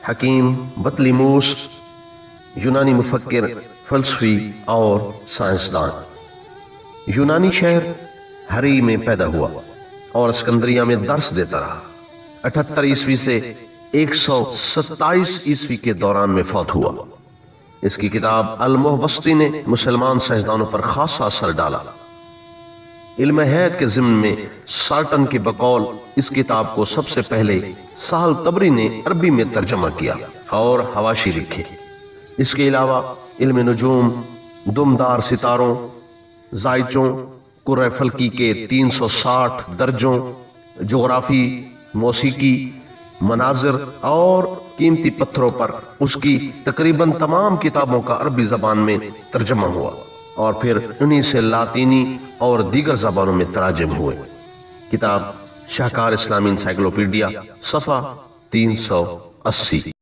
حکیم بطلیموس یونانی مفکر، فلسفی اور سائنسدان، یونانی شہر ہری میں پیدا ہوا اور اسکندریہ میں درس دیتا رہا۔ 78 عیسوی سے 127 عیسوی کے دوران میں فوت ہوا۔ اس کی کتاب المحبسطی نے مسلمان سائنسدانوں پر خاصا اثر ڈالا۔ علم حیات کے ضمن میں سارٹن کے بقول اس کتاب کو سب سے پہلے سہل طبری نے عربی میں ترجمہ کیا اور حواشی لکھے۔ اس کے علاوہ علم نجوم، دمدار ستاروں، زائچوں، کرۂ فلکی کے 360 درجوں، جغرافی، موسیقی، مناظر اور قیمتی پتھروں پر اس کی تقریباً تمام کتابوں کا عربی زبان میں ترجمہ ہوا اور پھر انہی سے لاطینی اور دیگر زبانوں میں تراجم ہوئے۔ کتاب شاہکار اسلامی انسائیکلوپیڈیا، صفحہ 380۔